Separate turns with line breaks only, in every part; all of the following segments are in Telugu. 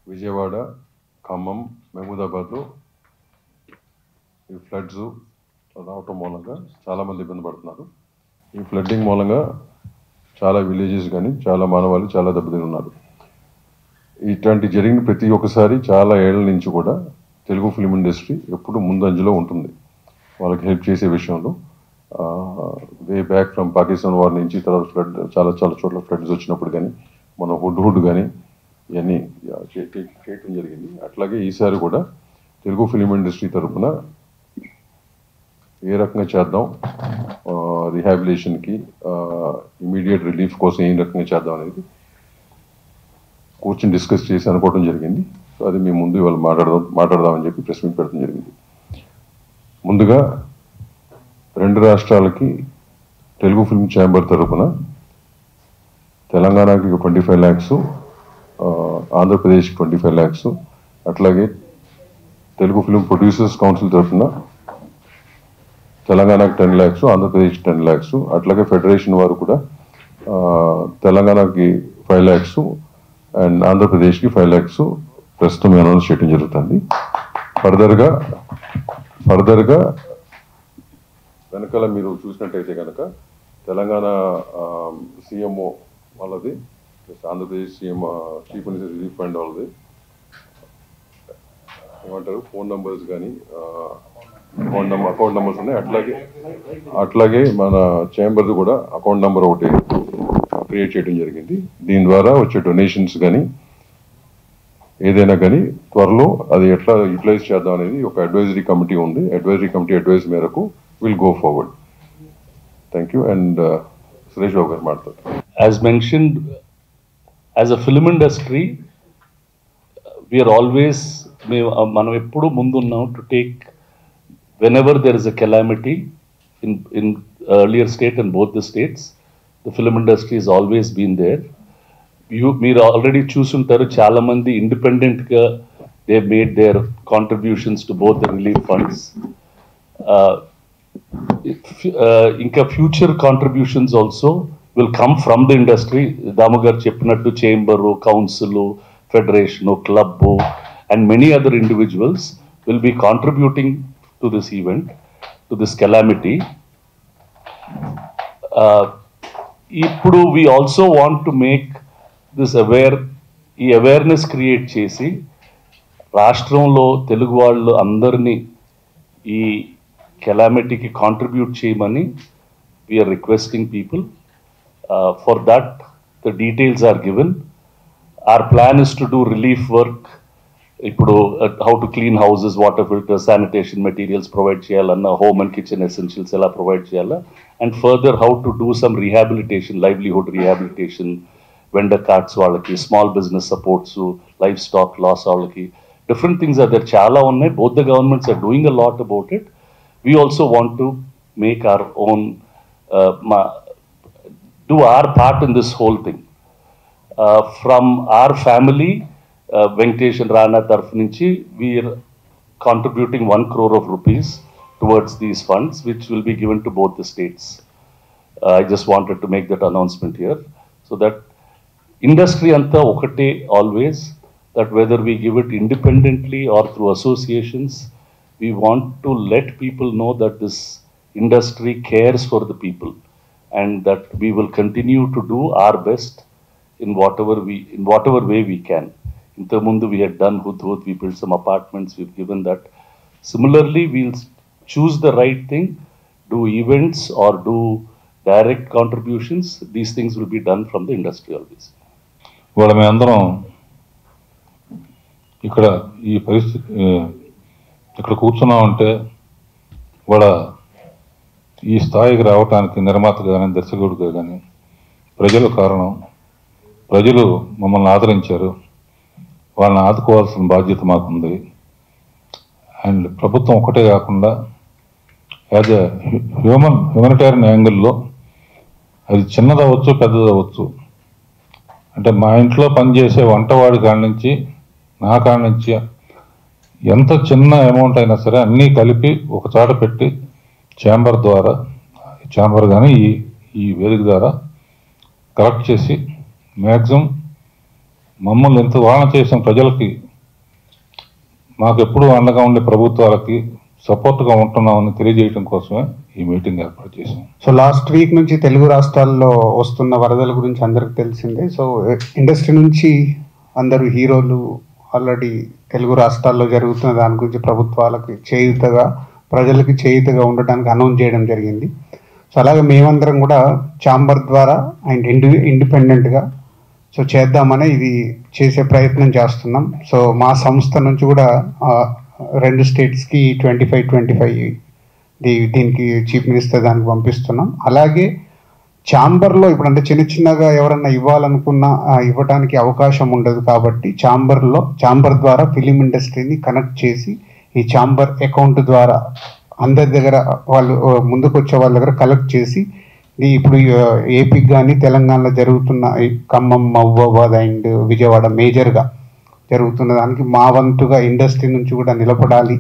విజయవాడ, ఖమ్మం, మహమూదాబాద్లో ఈ ఫ్లడ్స్ రావటం మూలంగా చాలామంది ఇబ్బంది పడుతున్నారు. ఈ ఫ్లడ్డింగ్ మూలంగా చాలా విలేజెస్ కానీ చాలా మానవాళి చాలా దెబ్బతిని ఉన్నారు. ఇట్లాంటి జరిగిన ప్రతి ఒక్కసారి చాలా ఏళ్ల నుంచి కూడా తెలుగు ఫిలిం ఇండస్ట్రీ ఎప్పుడు ముందంజలో ఉంటుంది వాళ్ళకి హెల్ప్ చేసే విషయంలో. Way back from Pakistan war నుంచి తర్వాత ఫ్లడ్ చాలా చాలా చోట్ల ఫ్లడ్స్ వచ్చినప్పుడు కానీ మన హుడ్ కానీ ఇవన్నీ చేయటం జరిగింది. అట్లాగే ఈసారి కూడా తెలుగు ఫిలిం ఇండస్ట్రీ తరఫున ఏ రకంగా చేద్దాం, రిహాబిలిటేషన్కి ఇమీడియట్ రిలీఫ్ కోసం ఏ రకంగా చేద్దాం అనేది కూర్చొని డిస్కస్ చేసి అనుకోవడం జరిగింది. సో అది మేము ముందు ఇవాళ మాట్లాడదామని చెప్పి ప్రెస్ మీట్ పెట్టడం జరిగింది. ముందుగా రెండు రాష్ట్రాలకి తెలుగు ఫిల్మ్ ఛాంబర్ తరఫున తెలంగాణకి 25 lakhs, ఆంధ్రప్రదేశ్కి 25 lakhs, అట్లాగే తెలుగు ఫిల్మ్ ప్రొడ్యూసర్స్ కౌన్సిల్ తరఫున తెలంగాణకి 10 lakhs, ఆంధ్రప్రదేశ్కి 10 lakhs, అట్లాగే ఫెడరేషన్ వారు కూడా తెలంగాణకి 5 lakhs అండ్ ఆంధ్రప్రదేశ్కి 5 lakhs ప్రస్తుతం అనౌన్స్ చేయడం జరుగుతుంది. ఫర్దర్గా వెనకాల మీరు చూసినట్టయితే కనుక తెలంగాణ సీఎంఓ వాళ్ళది, Andhra Pradesh CM chief minister relief fund వాళ్ళది ఏమంటారు ఫోన్ నంబర్స్ కానీ అకౌంట్ నెంబర్స్ ఉన్నాయి. అట్లాగే మన చేంబర్ది కూడా అకౌంట్ నెంబర్ ఒకటి క్రియేట్ చేయడం జరిగింది. దీని ద్వారా వచ్చే డొనేషన్స్ కానీ ఏదైనా కానీ త్వరలో అది ఎట్లా యూటిలైజ్ చేద్దాం అనేది ఒక అడ్వైజరీ కమిటీ ఉంది. అడ్వైజరీ కమిటీ అడ్వైజ్ మేరకు will go forward. Thank you. And Suresh Babu గారు మాట్లాడతారు.
As mentioned, as a film industry, we are always మనం ఎప్పుడు ముందున్నాం to take whenever there is a calamity in earlier state and both the states, the film industry has always been there. మీరు ఆల్రెడీ చూసుంటారు చాలా మంది ఇండిపెండెంట్గా they made their contributions to both the relief funds. ఇంకా future contributions also will come from the industry. Damu గారు చెప్పినట్టు chamber, council, federation, club and many other individuals will be contributing to this event, to this calamity. ఇప్పుడు we also want to make this ఈ అవేర్నెస్ క్రియేట్ చేసి రాష్ట్రంలో తెలుగు వాళ్ళు అందరినీ ఈ కెలామిటీకి కాంట్రిబ్యూట్ చేయమని we are requesting people. For that the details are given. Our plan is to do relief work. ఇప్పుడు how to clean houses, water filter, sanitation materials provide చేయాలన్నా, హోమ్ అండ్ కిచెన్ ఎసెన్షియల్స్ ఎలా ప్రొవైడ్ చేయాలా, and further how to do some rehabilitation, livelihood rehabilitation, vendor cards వాళ్ళకి, small business supports, life stock loss వాళ్ళకి, డిఫరెంట్ థింగ్స్ ఆర్ దేర్, చాలా ఉన్నాయి. Both the governments are doing a lot about it. We also want to make our own, do our part in this whole thing. From our family, Venkatesh and Rana taraf nunchi, we are contributing 1 crore of rupees towards these funds, which will be given to both the states. I just wanted to make that announcement here, so that industry anta okate always, that whether we give it independently or through associations, we want to let people know that this industry cares for the people, and that we will continue to do our best in whatever way we can. Intamundu we had done Hudhud, we built some apartments, we've given that. Similarly, we'll choose the right thing, do events or do direct contributions. These things will be done from the industry always.
ఇవాళ మేమందరం ఇక్కడ ఈ పరిస్థితి ఇక్కడ కూర్చున్నామంటే ఇవాళ ఈ స్థాయికి రావడానికి నిర్మాతగా కానీ దర్శకుడిగా కానీ ప్రజలు కారణం. ప్రజలు మమ్మల్ని ఆదరించారు, వాళ్ళని ఆదుకోవాల్సిన బాధ్యత మాకుంది. అండ్ ప్రభుత్వం ఒకటే కాకుండా యాజ్ ఎ హ్యూమనిటేరియన్ యాంగిల్లో అది చిన్నదవచ్చు పెద్దదవచ్చు. అంటే మా ఇంట్లో పనిచేసే వంటవాడి కాడి నుంచి నా కాడి నుంచి ఎంత చిన్న అమౌంట్ అయినా సరే అన్నీ కలిపి ఒక చోట పెట్టి ఛాంబర్ కానీ ఈ వేదిక ద్వారా కలెక్ట్ చేసి మ్యాక్సిమం మమ్మల్ని ఎంత వాదన చేసిన ప్రజలకి మాకు ఎప్పుడూ అండగా ఉండే ప్రభుత్వాలకి సపోర్ట్గా ఉంటున్నామని తెలియజేయడం కోసమే ఈ మీటింగ్ ఏర్పాటు చేశాం.
సో లాస్ట్ వీక్ నుంచి తెలుగు రాష్ట్రాల్లో వస్తున్న వరదల గురించి అందరికి తెలిసిందే. సో ఇండస్ట్రీ నుంచి అందరూ హీరోలు ఆల్రెడీ తెలుగు రాష్ట్రాల్లో జరుగుతున్న దాని గురించి ప్రభుత్వాలకి చేయూతగా, ప్రజలకి చేయూతగా ఉండడానికి అనౌన్స్ చేయడం జరిగింది. సో అలాగే మేమందరం కూడా ఛాంబర్ ద్వారా అండ్ ఇండిపెండెంట్గా సో చేద్దామని ఇది చేసే ప్రయత్నం చేస్తున్నాం. సో మా సంస్థ నుంచి కూడా 2 స్టేట్స్కి 25 దీనికి చీఫ్ మినిస్టర్ దానికి పంపిస్తున్నాం. అలాగే ఛాంబర్లో ఇప్పుడు అంటే చిన్నగా ఎవరన్నా ఇవ్వాలనుకున్నా ఇవ్వడానికి అవకాశం ఉండదు కాబట్టి ఛాంబర్ ద్వారా ఫిలిం ఇండస్ట్రీని కనెక్ట్ చేసి ఈ ఛాంబర్ అకౌంట్ ద్వారా అందరి దగ్గర వాళ్ళు ముందుకు వచ్చే వాళ్ళ దగ్గర కలెక్ట్ చేసి ఇప్పుడు ఏపీకి కానీ తెలంగాణలో జరుగుతున్న ఖమ్మం, మహబూబాబాద్ అండ్ విజయవాడ మేజర్గా జరుగుతున్న దానికి మా వంతుగా ఇండస్ట్రీ నుంచి కూడా నిలబడాలి.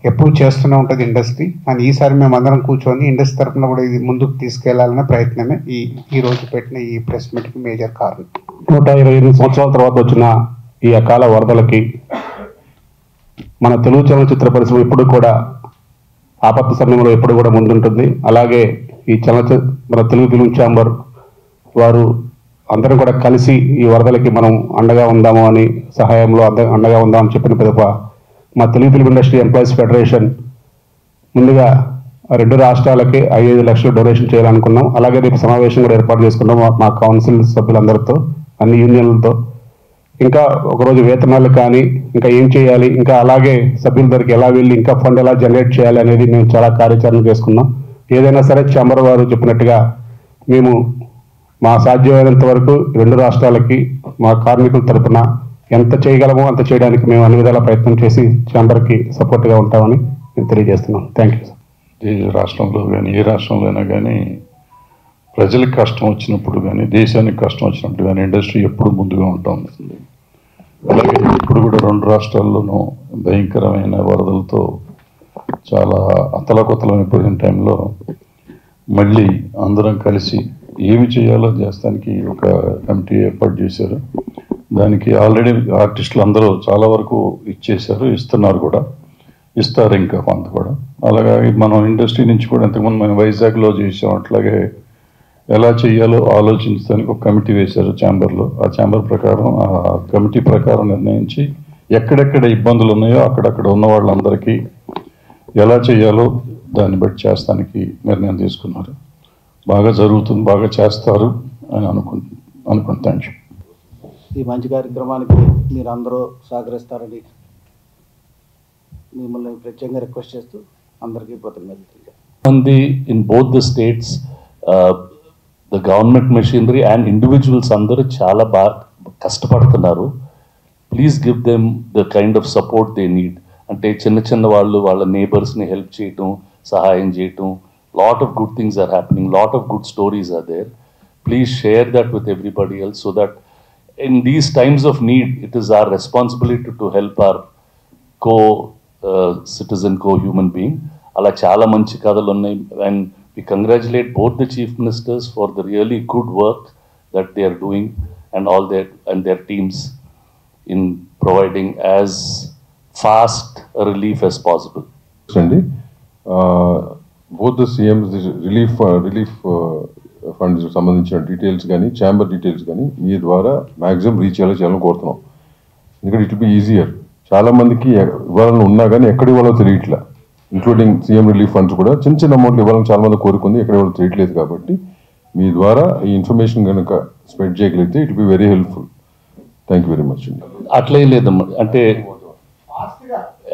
ఎప్పుడు చేస్తూనే ఉంటుంది ఇండస్ట్రీ, కానీ ఈసారి మేము అందరం కూర్చొని ఇండస్ట్రీ తరఫున కూడా ఇది ముందుకు తీసుకెళ్లాలనే ప్రయత్నమే ఈ రోజు పెట్టిన ఈ ప్రెస్ మీట్కి మేజర్ కారణం.
128 సంవత్సరాల తర్వాత వచ్చిన ఈ అకాల వరదలకి మన తెలుగు చలనచిత్ర పరిశ్రమ ఎప్పుడు కూడా ఆపత్తు సమయంలో ఎప్పుడు కూడా ముందుంటుంది. అలాగే ఈ మన తెలుగు ఫిలిం ఛాంబర్ వారు అందరం కూడా కలిసి ఈ వరదలకి మనం అండగా ఉందాము అని సహాయంలో అండగా ఉందామని చెప్పిన పిదప మా Telugu film industry employees federation ముందుగా 2 రాష్ట్రాలకి 5 లక్షలు డొనేషన్ చేయాలనుకున్నాం. అలాగే రేపు సమావేశం కూడా ఏర్పాటు చేసుకున్నాం మా కౌన్సిల్ సభ్యులందరితో, అన్ని యూనియన్లతో. ఇంకా ఒకరోజు వేతనాలు కానీ ఇంకా ఏం చేయాలి, ఇంకా అలాగే సభ్యుల దగ్గరికి ఎలా వెళ్ళి ఇంకా ఫండ్ ఎలా జనరేట్ చేయాలి అనేది మేము చాలా కార్యాచరణ చేసుకున్నాం. ఏదైనా సరే ఛాంబర్ వారు చెప్పినట్టుగా మేము మా సాధ్యమైనంత వరకు 2 రాష్ట్రాలకి మా కార్మికుల తరపున ఎంత చేయగలమో అంత చేయడానికి మేము అన్ని విధాల ప్రయత్నం చేసి ఛాంబర్కి సపోర్ట్గా ఉంటామని నేను తెలియజేస్తున్నాం. Thank you sir.
ఏ రాష్ట్రంలో కానీ ఏ రాష్ట్రంలో అయినా కానీ ప్రజలకు కష్టం వచ్చినప్పుడు కానీ దేశానికి కష్టం వచ్చినప్పుడు కానీ ఇండస్ట్రీ ఎప్పుడు ముందుగా ఉంటా ఉంటుంది. అలాగే ఇప్పుడు కూడా 2 రాష్ట్రాల్లోనూ భయంకరమైన వరదలతో చాలా అతలకుతలమైపోయిన టైంలో మళ్ళీ అందరం కలిసి ఏమి చేయాలో చేస్తానికి ఒక కమిటీ ఏర్పాటు చేశారు. దానికి ఆల్రెడీ ఆర్టిస్టులు అందరూ చాలా వరకు ఇస్తున్నారు కూడా, ఇస్తారు ఇంకా కొంత కూడా. అలాగే మనం ఇండస్ట్రీ నుంచి కూడా ఇంతకుముందు మనం వైజాగ్లో చేసాం, అట్లాగే ఎలా చేయాలో ఆలోచించడానికి ఒక కమిటీ వేశారు ఛాంబర్లో. ఆ ఛాంబర్ ప్రకారం ఆ కమిటీ ప్రకారం నిర్ణయించి ఎక్కడెక్కడ ఇబ్బందులు ఉన్నాయో అక్కడక్కడ ఉన్న వాళ్ళందరికీ ఎలా చేయాలో దాన్ని బట్టి చేస్తానికి నిర్ణయం తీసుకున్నారు. బాగా జరుగుతుంది, బాగా చేస్తారు అని అనుకుంటాను.
ఈ మంచి కార్యక్రమానికి మీరు అందరూ సహకరిస్తారని మిమ్మల్ని ప్రత్యేకంగా రిక్వెస్ట్ చేస్తూ అందరికీ కృతజ్ఞతలు.
In both the states, the government machinery and individuals అందరూ చాలా బాగా కష్టపడుతున్నారు. Please give them the kind of support they need. అంటే చిన్న వాళ్ళు వాళ్ళ నేబర్స్ని హెల్ప్ చేయటం, సహాయం చేయటం, lot of good things are happening, lot of good stories are there. Please share that with everybody else so that in these times of need, it is our responsibility to help our co-citizen, co-human being. Ala chala manchi kadalu unnai, and we congratulate both the chief ministers for the really good work that they are doing and their teams in providing as fast a relief as possible.
Both the CM's relief funds సంబంధించిన డీటెయిల్స్ కానీ ఛాంబర్ డీటెయిల్స్ కానీ మీ ద్వారా మ్యాక్సిమం రీచ్ చేయాలని కోరుతున్నాం. ఎందుకంటే ఇట్ బి ఈజియర్. చాలామందికి ఇవ్వాలని ఉన్నా కానీ ఎక్కడ ఇవ్వాలో తెలియట్లా, ఇంక్లూడింగ్ సీఎం రిలీఫ్ ఫండ్స్ కూడా చిన్న అమౌంట్లు ఇవ్వాలని చాలామంది కోరుకుంది, ఎక్కడ ఇవ్వాలో తెలియట్లేదు. కాబట్టి మీ ద్వారా ఈ ఇన్ఫర్మేషన్ కనుక స్ప్రెడ్ చేయగలిగితే it be very helpful. Thank you very much అండి.
అట్లే లేదమ్మా, అంటే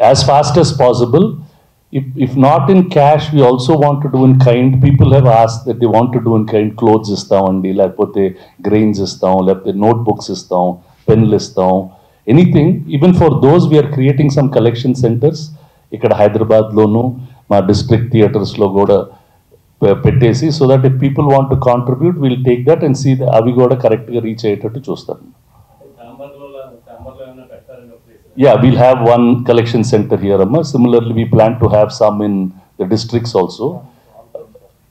as fast as possible. If not in cash, we also want to do in kind. People have asked that they want to do in kind. Clothes istamandi, lekapothe grains istam, lekapothe notebooks istam, penలు istam, anything. Even for those, we are creating some collection centers. Ikkada Hyderabad lonu ma district theaters lo kuda pettesi, so that if people want to contribute, we'll take that and see that avi kuda correct ga reach ayyettattu chustaru. Yeah, we'll have one collection center here, Amma. Similarly, we plan to have some in the districts also.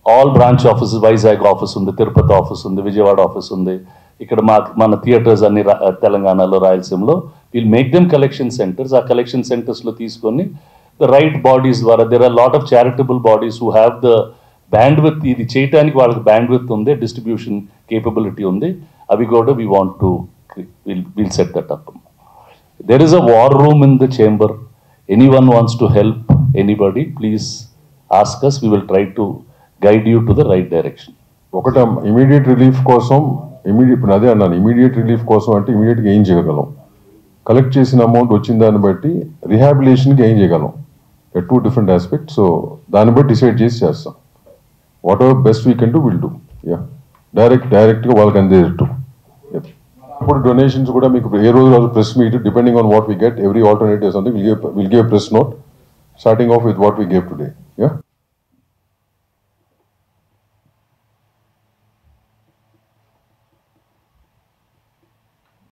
All branch offices, Vizag office undi, Tirupati office undi, Vijayawada office undi. ఇక్కడ మన థియేటర్స్ అన్ని తెలంగాణలో రాయలసీమలో will make them collection centres. ఆ కలెక్షన్ సెంటర్స్లో తీసుకొని ద రైట్ బాడీస్ ద్వారా there are lot of charitable bodies who have the bandwidth, ఇది చేయడానికి వాళ్ళకి బ్యాండ్విత్ ఉంది, డిస్ట్రిబ్యూషన్ కేపబిలిటీ ఉంది. అవి కూడా we want to will set that up. There is a war room in the chamber. Anyone wants to help anybody, please ask us, we will try to guide you to the right direction.
ఒకటి ఇమీడియట్ రిలీఫ్ కోసం, ఇప్పుడు అదే అన్నాను, ఇమీడియట్ రిలీఫ్ కోసం అంటే ఇమీడియట్గా ఏం చేయగలం, కలెక్ట్ చేసిన అమౌంట్ వచ్చిన దాన్ని బట్టి రిహాబిలిటేషన్కి ఏం చేయగలం, 2 different aspects. సో దాన్ని బట్టి డిసైడ్ చేసి చేస్తాం. What ever best we can do will do. Yeah, డైరెక్ట్గా వాళ్ళకి అందేటట్టు. ఇప్పుడు డొనేషన్స్ కూడా మీకు ఏ రోజు press meet, depending on what we get, every alternative something will give press note, starting off with what we gave today. Yeah.